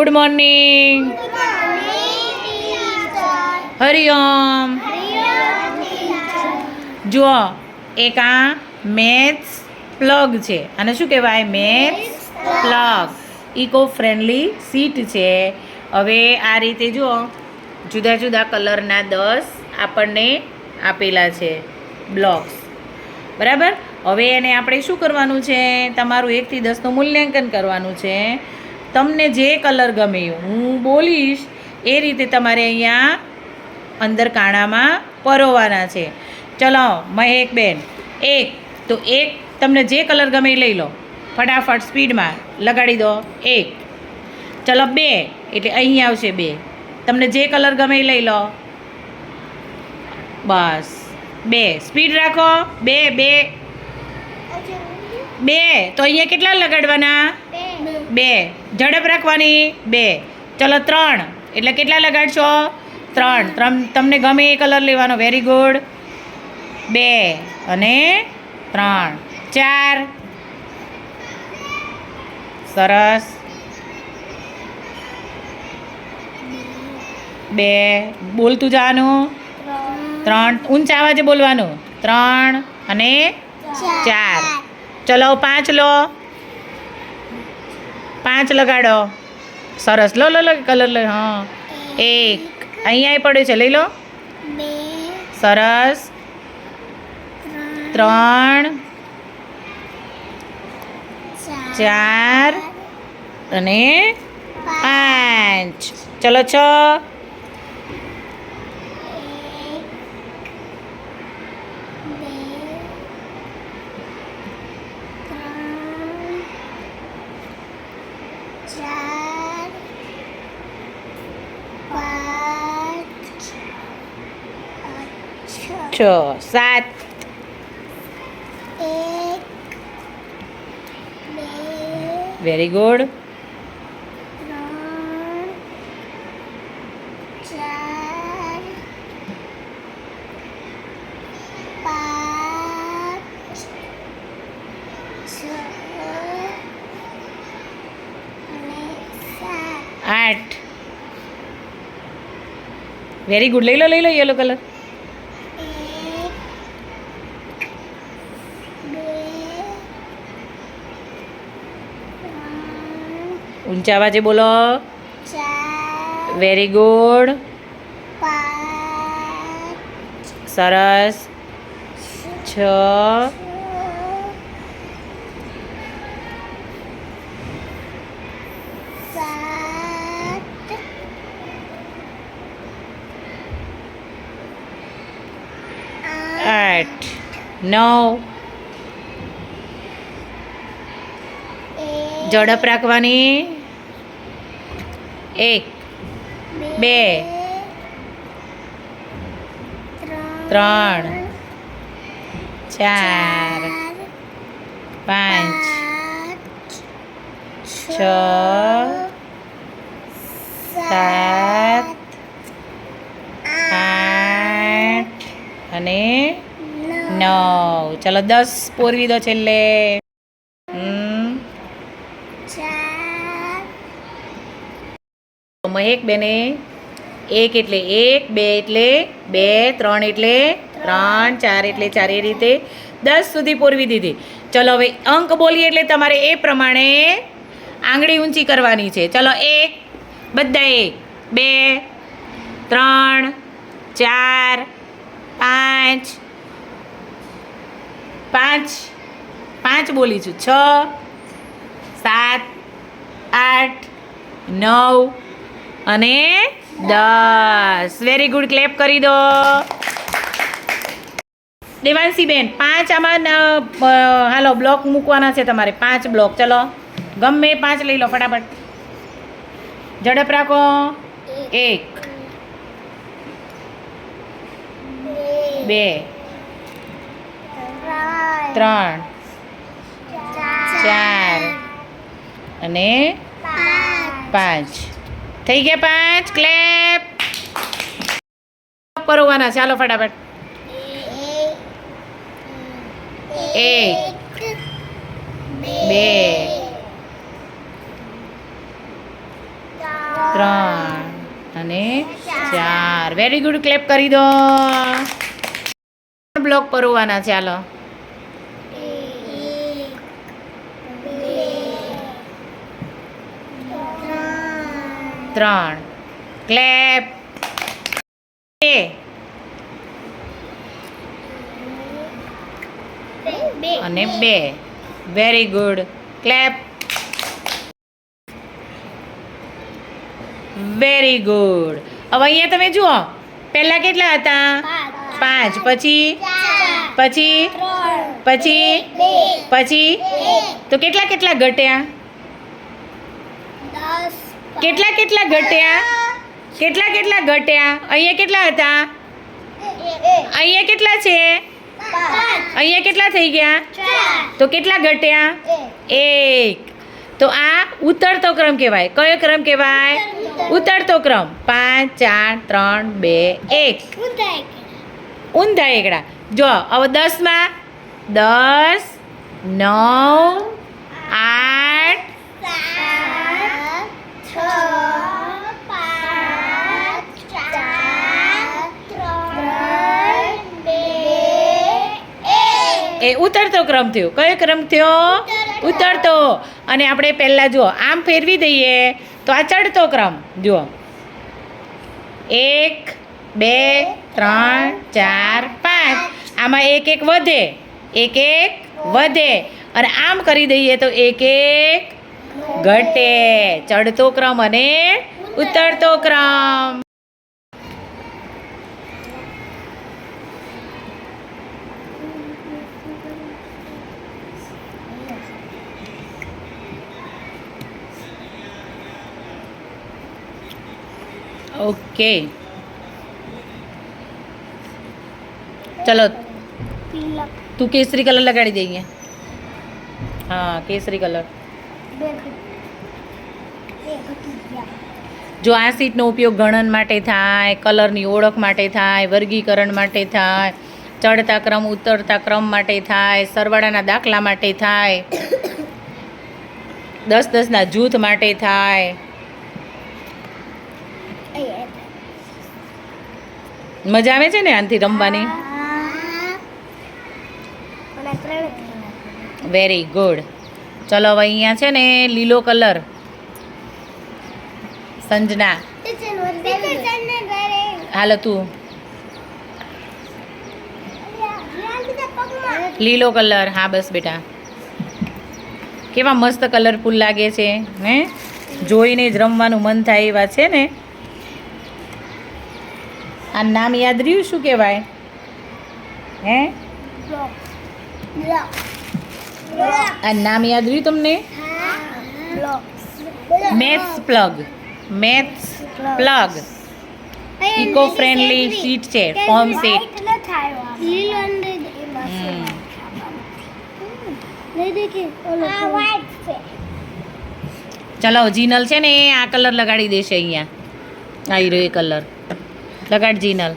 Good morning. Hariom. જુઓ, એક આ મેથ્સ પ્લગ છે. અને શું કહેવાય? Maths plug. Eco friendly seat છે. હવે આ રીતે જુઓ, જુદા જુદા કલરના 10 આપણને આપેલા છે બ્લોક્સ. બરાબર. હવે એને આપણે શું કરવાનું છે? તમારું 1 થી 10નું મૂલ્યાંકન કરવાનું છે. તમને જે કલર ગમે હું બોલીશ એ રીતે તમારે અહીંયા અંદર કાણામાં પરોવાના છે. ચલો મહેક બેન, 1 તો 1 તમને જે કલર ગમે એ લઈ લો, ફટાફટ સ્પીડમાં લગાડી દો. 1. ચલો 2 એટલે અહીં આવશે 2. તમને જે કલર ગમે એ લઈ લો. બસ 2. સ્પીડ રાખો. 2 તો અહીંયા કેટલા લગાડવાના? 2. ઝડપ રાખવાની. 2. ચલો 3 એટલે કેટલા લગાડશો? 3. તમને ગમે એ કલર લેવાનો. Very good. 2 અને 3. 4. સરસ. 2 બોલતું જવાનું. 3 ઊંચા અવાજે બોલવાનું. 3 અને 4. ચલો 5 લો. 5 લગાડો. સરસ. લો કલર લો. હા 1 અહીંયા પડ્યો છે, લઈ લો. સરસ. 3 4 અને 5. ચલો 6. 7. 1 વેરી ગુડ. 8 very good. લઈ લો યલો કલર. ઊંચા અવાજે બોલો. Very good. સરસ. 6 8 9 ઝડપ રાખવાની. 1 2 3 4 5 6 7 8 અને 9. ચલો 10 પોરવી દો છેલ્લે. મહેક બેને 1 એટલે 1, 2 એટલે 2, 3 એટલે 3, 4 એટલે 4, એ રીતે 10 સુધી પોરવી દીધી. ચલો હવે અંક બોલીએ એટલે તમારે એ પ્રમાણે આંગળી ઊંચી કરવાની છે. ચલો 1 બધા 1 2 3 4 5 5 બોલી છું. 6 7 8 9 અને 10. Very good. ક્લેપ કરી દો. દેવાંશી બેન 5 આમાં હાલો બ્લોક મૂકવાના છે તમારે. 5 બ્લોક. ચલો ગમે 5 લઈ લો ફટાફટ. ઝડપ રાખો. 1 2 3 4 અને 5. થઈ ગયા 5. ક્લેપ. પરોવાના. ચાલો ફટાફટ. 1 2 3 અને 4. વેરી ગુડ, ક્લેપ કરી દો. બ્લોક પરવાના, ચાલો. 3 ક્લેપ. 2 અને 2. Very good, clap. Very good. હવે અહીંયા તમે જુઓ, પહેલા કેટલા હતા? 5. પછી તો કેટલા ઘટ્યા? કેટલા ઘટ્યા? અહીંયા કેટલા હતા? અહીંયા કેટલા છે? અહીંયા કેટલા થઈ ગયા? તો કેટલા ઘટ્યા? 1. તો આ ઉતરતો ક્રમ કહેવાય. કયો ક્રમ કહેવાય? ઉતરતો ક્રમ. 5 4 3 2 1. ઊંધા એકડા. જો હવે 10માં 10 9 8 એ ઉતરતો ક્રમ થયો. કયો ક્રમ થયો? ઉતરતો. અને આપણે પહેલાં જુઓ, આમ ફેરવી દઈએ તો આ ચડતો ક્રમ. જુઓ, 1 2 3 4 5. આમાં 1 વધે, 1 વધે. અને આમ કરી દઈએ તો 1 ઘટે. ચડતો ક્રમ અને ઉતરતો ક્રમ. ओके, चलो तू केसरी कलर लगाड़ी देंगे. हाँ, केसरी कलर. जो आ शीटનો ઉપયોગ ગણન માટે થાય, કલરની ઓળખ માટે થાય, વર્ગીકરણ માટે થાય, ચડતા ક્રમ ઉતરતા ક્રમ માટે થાય, સરવાળાના દાખલા માટે થાય, 10-10ના જૂથ માટે થાય. મજા આવે છે ને આનાથી રમવાની? Very good. ચલો હવે અહીંયા છે ને લીલો કલર. સંજના, હાલો તું. લીલો કલર. હા બસ બેટા. કેવા મસ્ત કલરફુલ લાગે છે હે, જોઈને જ રમવાનું મન થાય એવા છે ને. આ નામ યાદ રહ્યું? શું કહેવાય? હે, આ નામ યાદ રહ્યું તમને? Maths plug. Maths plug eco friendly sheet છે, ફોર્મ શીટ. ચલો જીનલ છે ને આ કલર લગાડી દેશે અહીંયા. આવી રહ્યો એ કલર લગાડ જીનલ.